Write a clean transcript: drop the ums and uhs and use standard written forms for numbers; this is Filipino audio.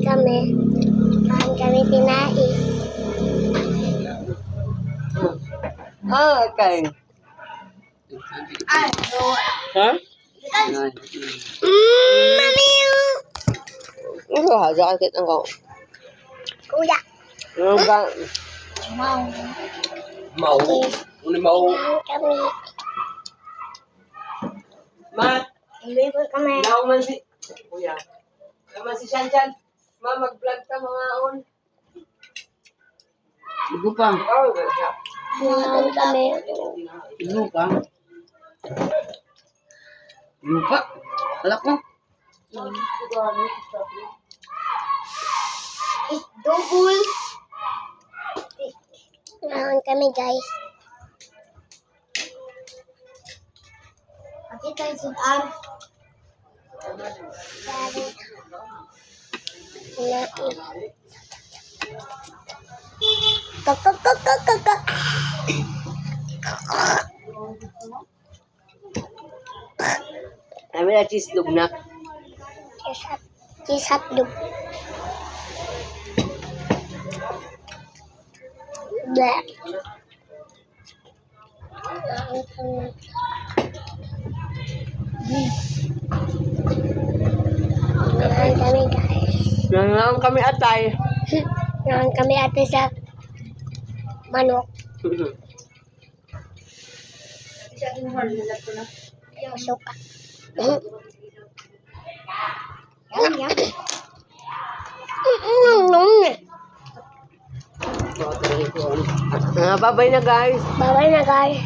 kami. Kain kami tinai. Okay. Ha? Mami! Ito ha, sakit ang ko. Kuya. Ano ba? Mau. Mau? Ano mau? Kain kami. Ma? Libre kami. Naong man si... Kuya. Naman si Shanchan. Ma, mag-vlog ka mga on. Ibu pa. Kain kami. Ibu pa. Lupa. Alak mo. Double. Kain kami guys. Kita sudan. Kakak. Kami na cheese dog na. Cheese hotdog. Black. Kain kami guys. Nangangang kami atay. Kain kami ate sa manok. Suka. Yum. Bye-bye na guys. Bye-bye na guys.